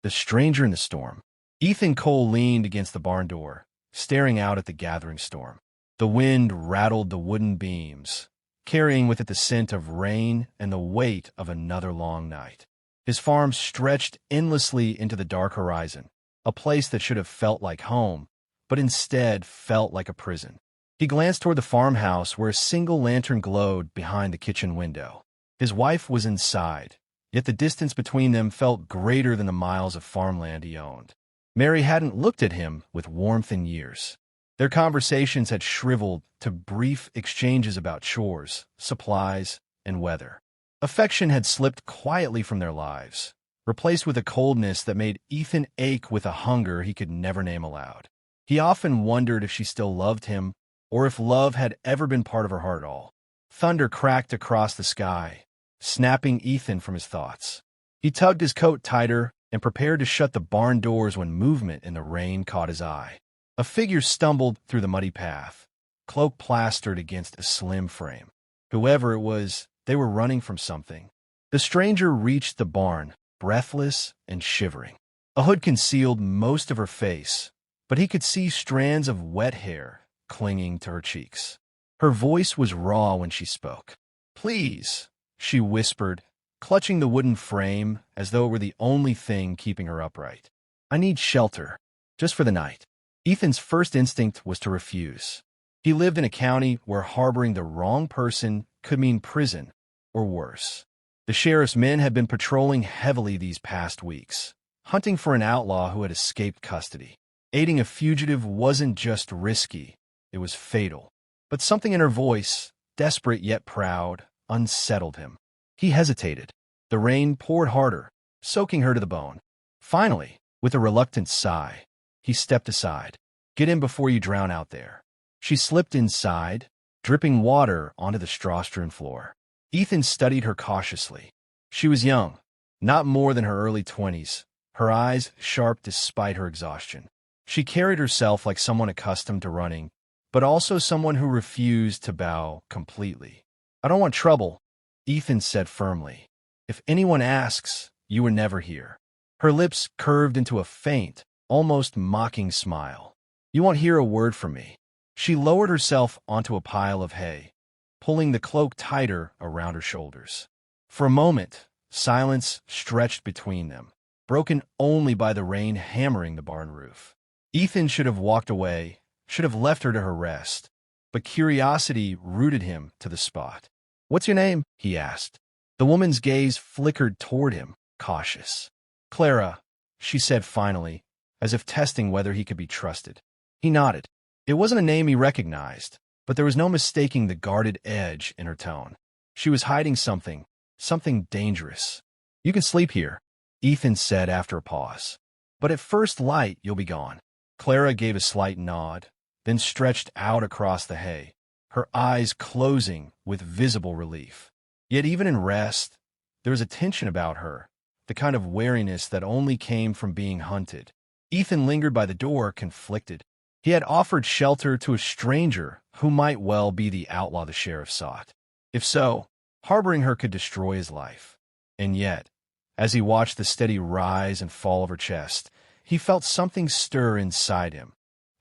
The stranger in the storm. Ethan Cole leaned against the barn door, staring out at the gathering storm. The wind rattled the wooden beams, carrying with it the scent of rain and the weight of another long night. His farm stretched endlessly into the dark horizon, a place that should have felt like home, but instead felt like a prison. He glanced toward the farmhouse where a single lantern glowed behind the kitchen window. His wife was inside, yet the distance between them felt greater than the miles of farmland he owned. Mary hadn't looked at him with warmth in years. Their conversations had shriveled to brief exchanges about chores, supplies, and weather. Affection had slipped quietly from their lives, replaced with a coldness that made Ethan ache with a hunger he could never name aloud. He often wondered if she still loved him, or if love had ever been part of her heart at all. Thunder cracked across the sky, snapping Ethan from his thoughts. He tugged his coat tighter and prepared to shut the barn doors when movement in the rain caught his eye. A figure stumbled through the muddy path, cloak plastered against a slim frame. Whoever it was, they were running from something. The stranger reached the barn, breathless and shivering. A hood concealed most of her face, but he could see strands of wet hair clinging to her cheeks. Her voice was raw when she spoke. "Please," she whispered, clutching the wooden frame as though it were the only thing keeping her upright. "I need shelter, just for the night." Ethan's first instinct was to refuse. He lived in a county where harboring the wrong person could mean prison, or worse. The sheriff's men had been patrolling heavily these past weeks, hunting for an outlaw who had escaped custody. Aiding a fugitive wasn't just risky, it was fatal. But something in her voice, desperate yet proud, unsettled him. He hesitated. The rain poured harder, soaking her to the bone. Finally, with a reluctant sigh, he stepped aside. "Get in before you drown out there." She slipped inside, dripping water onto the straw-strewn floor. Ethan studied her cautiously. She was young, not more than her early 20s, her eyes sharp despite her exhaustion. She carried herself like someone accustomed to running, but also someone who refused to bow completely. "I don't want trouble," Ethan said firmly. "If anyone asks, you were never here." Her lips curved into a faint, almost mocking smile. "You won't hear a word from me." She lowered herself onto a pile of hay, pulling the cloak tighter around her shoulders. For a moment, silence stretched between them, broken only by the rain hammering the barn roof. Ethan should have walked away, should have left her to her rest, but curiosity rooted him to the spot. "What's your name?" he asked. The woman's gaze flickered toward him, cautious. "Clara," she said finally, as if testing whether he could be trusted. He nodded. It wasn't a name he recognized, but there was no mistaking the guarded edge in her tone. She was hiding something, something dangerous. "You can sleep here," Ethan said after a pause. "But at first light, you'll be gone." Clara gave a slight nod, then stretched out across the hay, her eyes closing with visible relief. Yet even in rest, there was a tension about her, the kind of wariness that only came from being hunted. Ethan lingered by the door, conflicted. He had offered shelter to a stranger who might well be the outlaw the sheriff sought. If so, harboring her could destroy his life. And yet, as he watched the steady rise and fall of her chest, he felt something stir inside him,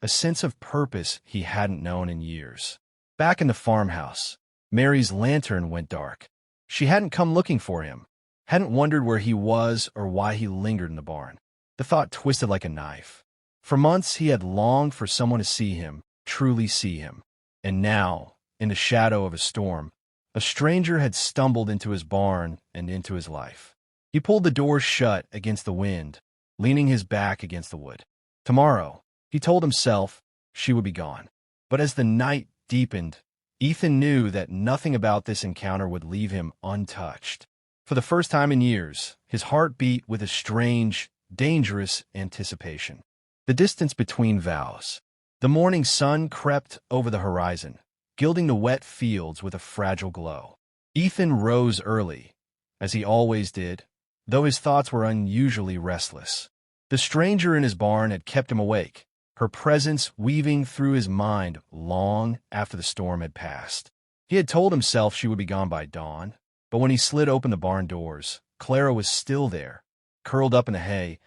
a sense of purpose he hadn't known in years. Back in the farmhouse, Mary's lantern went dark. She hadn't come looking for him, hadn't wondered where he was or why he lingered in the barn. The thought twisted like a knife. For months he had longed for someone to see him, truly see him. And now, in the shadow of a storm, a stranger had stumbled into his barn and into his life. He pulled the door shut against the wind, leaning his back against the wood. Tomorrow, he told himself, she would be gone. But as the night deepened, Ethan knew that nothing about this encounter would leave him untouched. For the first time in years, his heart beat with a strange, dangerous anticipation. The distance between vows. The morning sun crept over the horizon, gilding the wet fields with a fragile glow. Ethan rose early, as he always did, though his thoughts were unusually restless. The stranger in his barn had kept him awake, her presence weaving through his mind long after the storm had passed. He had told himself she would be gone by dawn, but when he slid open the barn doors, Clara was still there, curled up in the hay,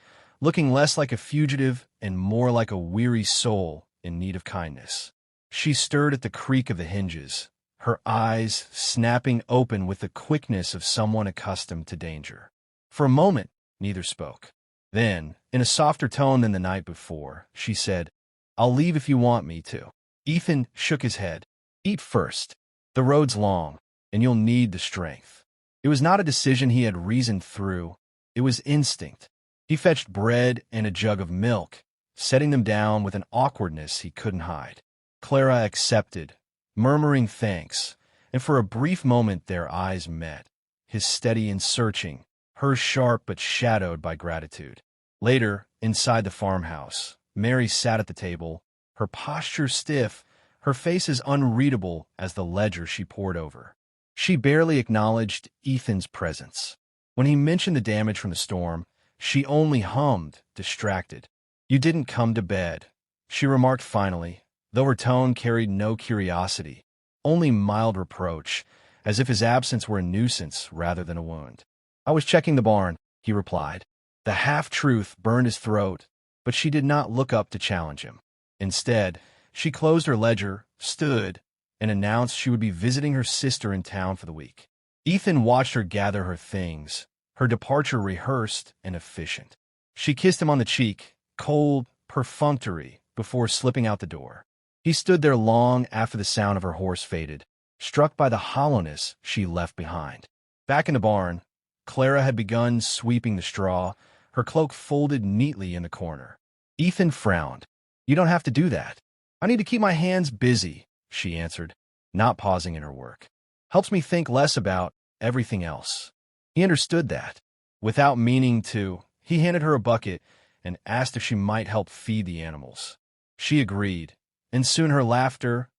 looking less like a fugitive and more like a weary soul in need of kindness. She stirred at the creak of the hinges, her eyes snapping open with the quickness of someone accustomed to danger. For a moment, neither spoke. Then, in a softer tone than the night before, she said, "I'll leave if you want me to." Ethan shook his head. "Eat first. The road's long, and you'll need the strength." It was not a decision he had reasoned through. It was instinct. He fetched bread and a jug of milk, setting them down with an awkwardness he couldn't hide. Clara accepted, murmuring thanks, and for a brief moment their eyes met, his steady and searching, hers sharp but shadowed by gratitude. Later, inside the farmhouse, Mary sat at the table, her posture stiff, her face as unreadable as the ledger she pored over. She barely acknowledged Ethan's presence. When he mentioned the damage from the storm, she only hummed, distracted. "You didn't come to bed," she remarked finally, though her tone carried no curiosity, only mild reproach, as if his absence were a nuisance rather than a wound. "I was checking the barn," he replied. The half-truth burned his throat, but she did not look up to challenge him. Instead, she closed her ledger, stood, and announced she would be visiting her sister in town for the week. Ethan watched her gather her things, her departure rehearsed and efficient. She kissed him on the cheek, cold, perfunctory, before slipping out the door. He stood there long after the sound of her horse faded, struck by the hollowness she left behind. Back in the barn, Clara had begun sweeping the straw, her cloak folded neatly in the corner. Ethan frowned. "You don't have to do that. I need to keep my hands busy," she answered, not pausing in her work. "Helps me think less about everything else." He understood that. Without meaning to, he handed her a bucket and asked if she might help feed the animals. She agreed, and soon her laughter,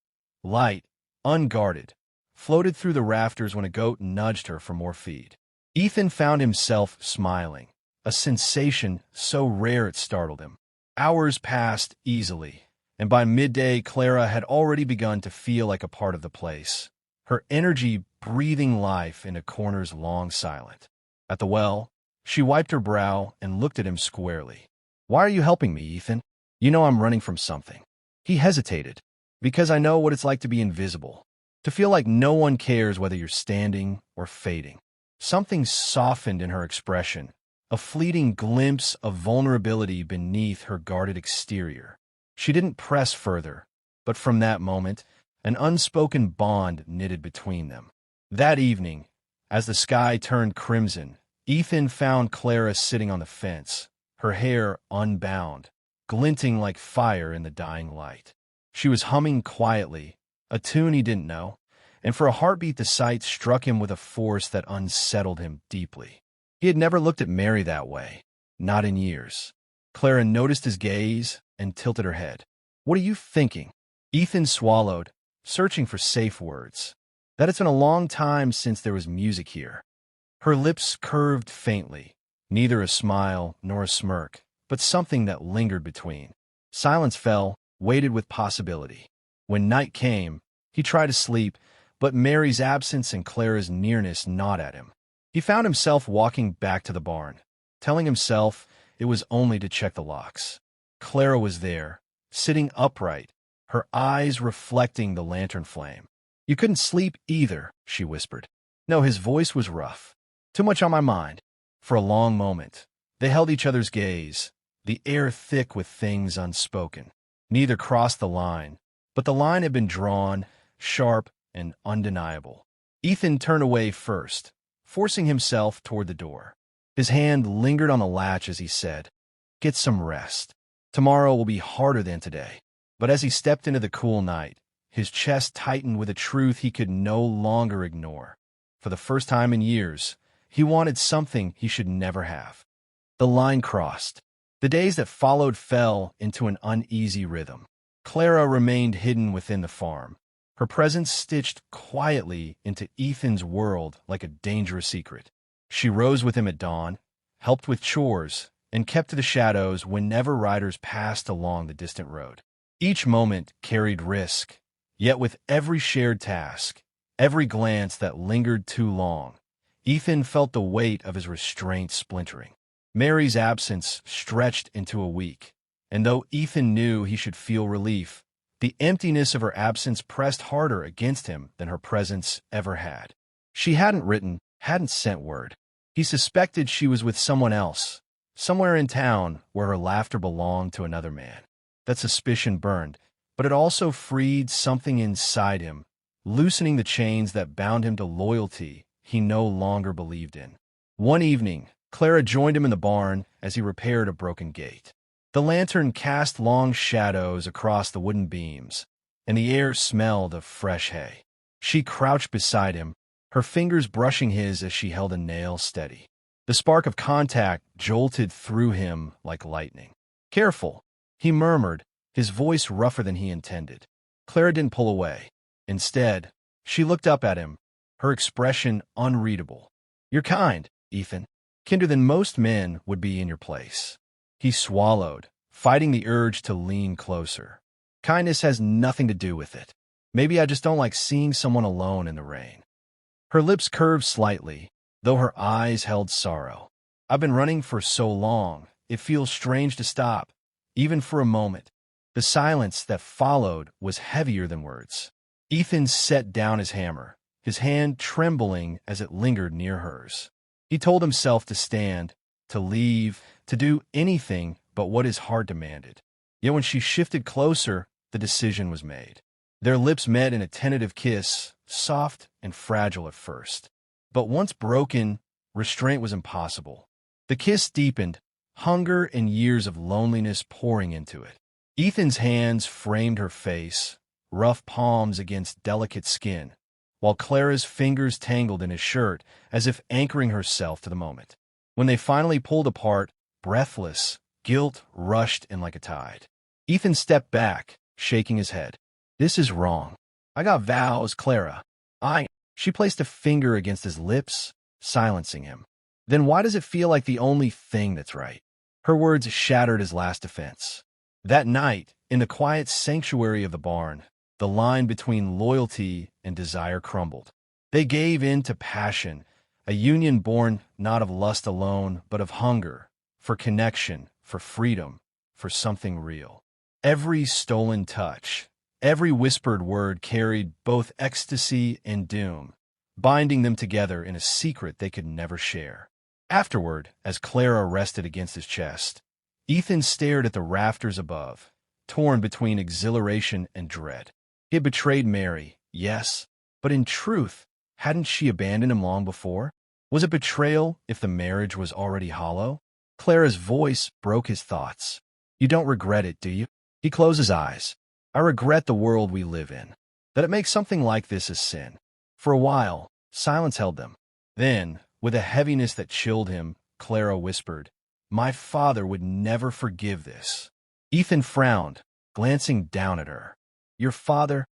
light, unguarded, floated through the rafters when a goat nudged her for more feed. Ethan found himself smiling, a sensation so rare it startled him. Hours passed easily, and by midday Clara had already begun to feel like a part of the place, her energy breathing life into corners long silent. At the well, she wiped her brow and looked at him squarely. "Why are you helping me, Ethan? You know I'm running from something." He hesitated. "Because I know what it's like to be invisible, to feel like no one cares whether you're standing or fading." Something softened in her expression, a fleeting glimpse of vulnerability beneath her guarded exterior. She didn't press further, but from that moment, an unspoken bond knitted between them. That evening, as the sky turned crimson, Ethan found Clara sitting on the fence, her hair unbound, glinting like fire in the dying light. She was humming quietly, a tune he didn't know, and for a heartbeat the sight struck him with a force that unsettled him deeply. He had never looked at Mary that way, not in years. Clara noticed his gaze and tilted her head. "What are you thinking?" Ethan swallowed, searching for safe words. "That it's been a long time since there was music here." Her lips curved faintly, neither a smile nor a smirk, but something that lingered between. Silence fell, weighted with possibility. When night came, he tried to sleep, but Mary's absence and Clara's nearness gnawed at him. He found himself walking back to the barn, telling himself it was only to check the locks. Clara was there, sitting upright, her eyes reflecting the lantern flame. "You couldn't sleep either," she whispered. No, his voice was rough. "Too much on my mind." For a long moment, they held each other's gaze, the air thick with things unspoken. Neither crossed the line, but the line had been drawn, sharp and undeniable. Ethan turned away first, forcing himself toward the door. His hand lingered on the latch as he said, "Get some rest. Tomorrow will be harder than today." But as he stepped into the cool night, his chest tightened with a truth he could no longer ignore. For the first time in years, he wanted something he should never have. The line crossed. The days that followed fell into an uneasy rhythm. Clara remained hidden within the farm, her presence stitched quietly into Ethan's world like a dangerous secret. She rose with him at dawn, helped with chores, and kept to the shadows whenever riders passed along the distant road. Each moment carried risk, yet with every shared task, every glance that lingered too long, Ethan felt the weight of his restraint splintering. Mary's absence stretched into a week, and though Ethan knew he should feel relief, the emptiness of her absence pressed harder against him than her presence ever had. She hadn't written, hadn't sent word. He suspected she was with someone else, somewhere in town where her laughter belonged to another man. That suspicion burned, but it also freed something inside him, loosening the chains that bound him to loyalty he no longer believed in. One evening, Clara joined him in the barn as he repaired a broken gate. The lantern cast long shadows across the wooden beams, and the air smelled of fresh hay. She crouched beside him, her fingers brushing his as she held a nail steady. The spark of contact jolted through him like lightning. "Careful," he murmured, his voice rougher than he intended. Clara didn't pull away. Instead, she looked up at him, her expression unreadable. "You're kind, Ethan. Kinder than most men would be in your place." He swallowed, fighting the urge to lean closer. "Kindness has nothing to do with it. Maybe I just don't like seeing someone alone in the rain." Her lips curved slightly, though her eyes held sorrow. "I've been running for so long, it feels strange to stop, even for a moment." The silence that followed was heavier than words. Ethan set down his hammer, his hand trembling as it lingered near hers. He told himself to stand, to leave, to do anything but what his heart demanded. Yet when she shifted closer, the decision was made. Their lips met in a tentative kiss, soft and fragile at first. But once broken, restraint was impossible. The kiss deepened, hunger and years of loneliness pouring into it. Ethan's hands framed her face, rough palms against delicate skin, while Clara's fingers tangled in his shirt as if anchoring herself to the moment. When they finally pulled apart, breathless, guilt rushed in like a tide. Ethan stepped back, shaking his head. "This is wrong. I got vows, Clara. She placed a finger against his lips, silencing him. "Then why does it feel like the only thing that's right?" Her words shattered his last defense. That night, in the quiet sanctuary of the barn, the line between loyalty and desire crumbled. They gave in to passion, a union born not of lust alone, but of hunger, for connection, for freedom, for something real. Every stolen touch, every whispered word carried both ecstasy and doom, binding them together in a secret they could never share. Afterward, as Clara rested against his chest, Ethan stared at the rafters above, torn between exhilaration and dread. He had betrayed Mary, yes, but in truth, hadn't she abandoned him long before? Was it betrayal if the marriage was already hollow? Clara's voice broke his thoughts. "You don't regret it, do you?" He closed his eyes. "I regret the world we live in, that it makes something like this a sin." For a while, silence held them. Then, with a heaviness that chilled him, Clara whispered, "My father would never forgive this." Ethan frowned, glancing down at her. "Your father?"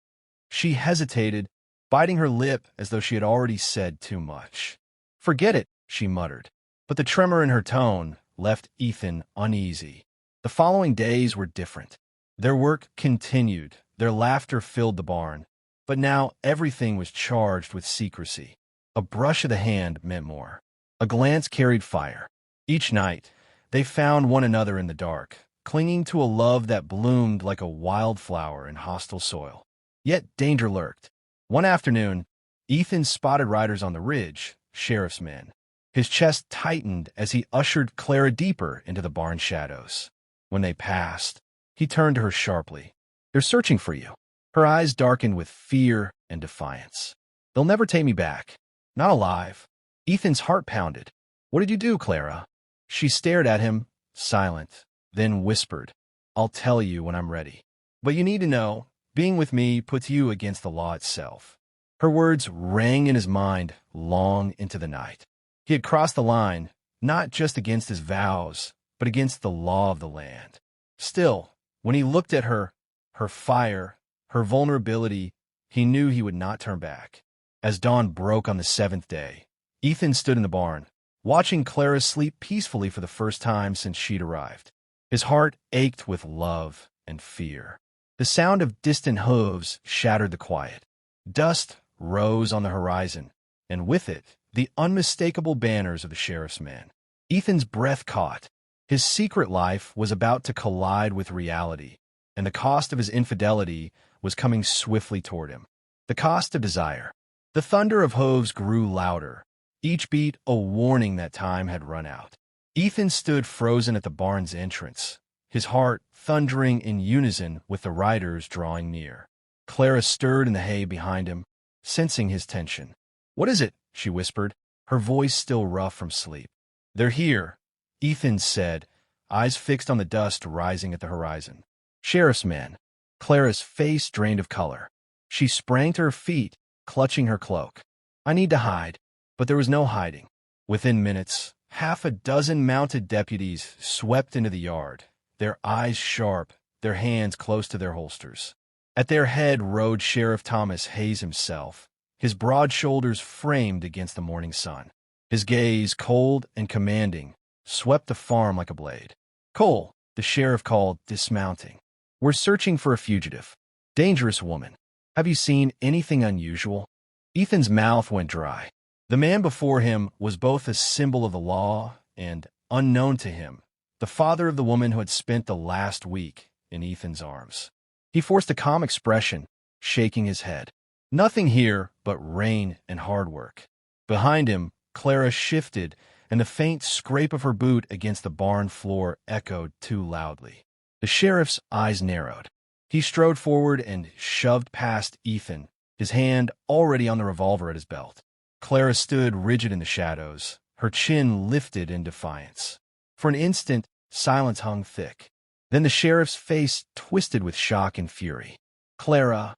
She hesitated, biting her lip as though she had already said too much. "Forget it," she muttered. But the tremor in her tone left Ethan uneasy. The following days were different. Their work continued, their laughter filled the barn, but now everything was charged with secrecy. A brush of the hand meant more. A glance carried fire. Each night, they found one another in the dark, clinging to a love that bloomed like a wildflower in hostile soil. Yet danger lurked. One afternoon, Ethan spotted riders on the ridge, sheriff's men. His chest tightened as he ushered Clara deeper into the barn shadows. When they passed, he turned to her sharply. "They're searching for you." Her eyes darkened with fear and defiance. "They'll never take me back. Not alive." Ethan's heart pounded. "What did you do, Clara?" She stared at him, silent, then whispered, "I'll tell you when I'm ready. But you need to know, being with me puts you against the law itself." Her words rang in his mind long into the night. He had crossed the line, not just against his vows, but against the law of the land. Still, when he looked at her, her fire, her vulnerability, he knew he would not turn back. As dawn broke on the seventh day, Ethan stood in the barn, watching Clara sleep peacefully for the first time since she'd arrived. His heart ached with love and fear. The sound of distant hooves shattered the quiet. Dust rose on the horizon, and with it, the unmistakable banners of the sheriff's men. Ethan's breath caught. His secret life was about to collide with reality, and the cost of his infidelity was coming swiftly toward him. The cost of desire. The thunder of hooves grew louder, each beat a warning that time had run out. Ethan stood frozen at the barn's entrance, his heart thundering in unison with the riders drawing near. Clara stirred in the hay behind him, sensing his tension. "What is it?" she whispered, her voice still rough from sleep. "They're here," Ethan said, eyes fixed on the dust rising at the horizon. "Sheriff's men." Clara's face drained of color. She sprang to her feet, clutching her cloak. "I need to hide." But there was no hiding. Within minutes, half a dozen mounted deputies swept into the yard, their eyes sharp, their hands close to their holsters. At their head rode Sheriff Thomas Hayes himself, his broad shoulders framed against the morning sun. His gaze, cold and commanding, swept the farm like a blade. "Cole," the sheriff called, dismounting. "We're searching for a fugitive. Dangerous woman. Have you seen anything unusual?" Ethan's mouth went dry. The man before him was both a symbol of the law and, unknown to him, the father of the woman who had spent the last week in Ethan's arms. He forced a calm expression, shaking his head. Nothing here but rain and hard work. Behind him, Clara shifted, and the faint scrape of her boot against the barn floor echoed too loudly. The sheriff's eyes narrowed. He strode forward and shoved past Ethan, his hand already on the revolver at his belt. Clara stood rigid in the shadows, her chin lifted in defiance. For an instant, silence hung thick. Then the sheriff's face twisted with shock and fury. "Clara,"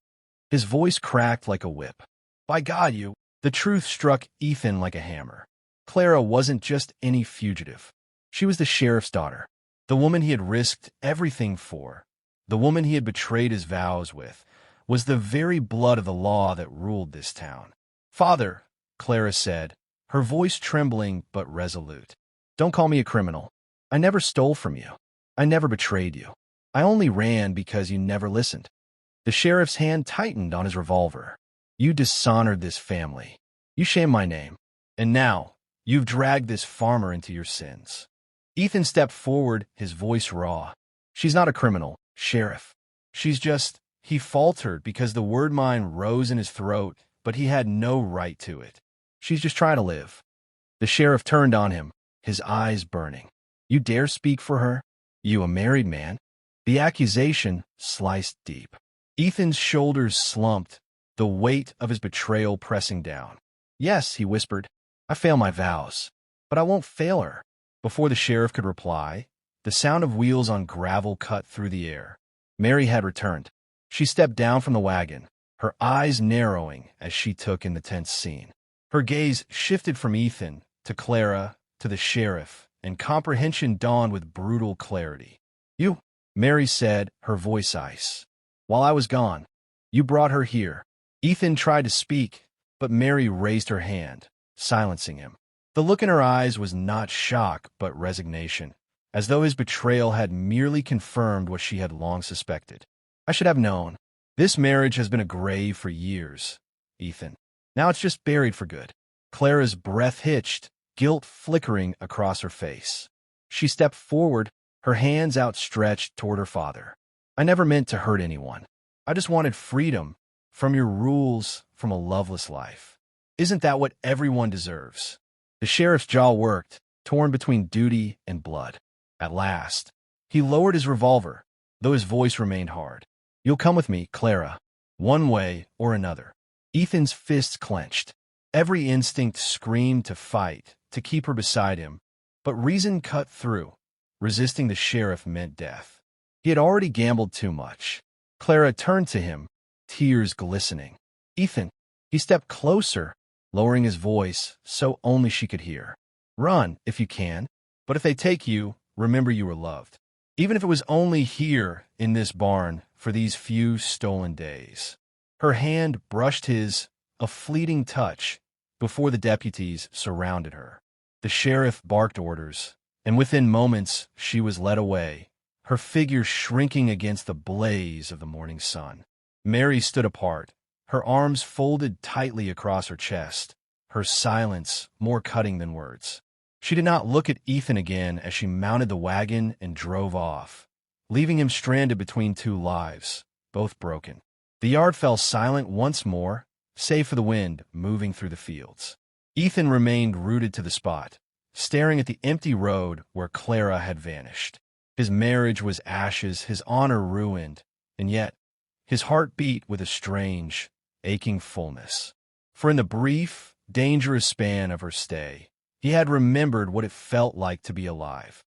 his voice cracked like a whip. "By God, you—" The truth struck Ethan like a hammer. Clara wasn't just any fugitive. She was the sheriff's daughter, the woman he had risked everything for, the woman he had betrayed his vows with, was the very blood of the law that ruled this town. "Father," Clara said, her voice trembling but resolute, "don't call me a criminal. I never stole from you. I never betrayed you. I only ran because you never listened." The sheriff's hand tightened on his revolver. "You dishonored this family. You shamed my name. And now, you've dragged this farmer into your sins." Ethan stepped forward, his voice raw. "She's not a criminal, Sheriff. She's just—" He faltered because the word mine rose in his throat, but he had no right to it. "She's just trying to live." The sheriff turned on him, his eyes burning. "You dare speak for her? You, a married man?" The accusation sliced deep. Ethan's shoulders slumped, the weight of his betrayal pressing down. "Yes," he whispered, "I fail my vows, but I won't fail her." Before the sheriff could reply, the sound of wheels on gravel cut through the air. Mary had returned. She stepped down from the wagon, her eyes narrowing as she took in the tense scene. Her gaze shifted from Ethan to Clara to the sheriff, and comprehension dawned with brutal clarity. "You," Mary said, her voice ice. "While I was gone, you brought her here." Ethan tried to speak, but Mary raised her hand, silencing him. The look in her eyes was not shock but resignation, as though his betrayal had merely confirmed what she had long suspected. "I should have known. This marriage has been a grave for years, Ethan. Now it's just buried for good." Clara's breath hitched, guilt flickering across her face. She stepped forward, her hands outstretched toward her father. "I never meant to hurt anyone. I just wanted freedom from your rules, from a loveless life. Isn't that what everyone deserves?" The sheriff's jaw worked, torn between duty and blood. At last, he lowered his revolver, though his voice remained hard. "You'll come with me, Clara, one way or another." Ethan's fists clenched. Every instinct screamed to fight, to keep her beside him, but reason cut through. Resisting the sheriff meant death. He had already gambled too much. Clara turned to him, tears glistening. "Ethan." He stepped closer, lowering his voice so only she could hear. "Run, if you can, but if they take you, remember you were loved. Even if it was only here, in this barn, for these few stolen days." Her hand brushed his, a fleeting touch, before the deputies surrounded her. The sheriff barked orders, and within moments she was led away, her figure shrinking against the blaze of the morning sun. Mary stood apart, her arms folded tightly across her chest, her silence more cutting than words. She did not look at Ethan again as she mounted the wagon and drove off, leaving him stranded between two lives, both broken. The yard fell silent once more, save for the wind moving through the fields. Ethan remained rooted to the spot, staring at the empty road where Clara had vanished. His marriage was ashes, his honor ruined, and yet his heart beat with a strange, aching fullness. For in the brief, dangerous span of her stay, he had remembered what it felt like to be alive.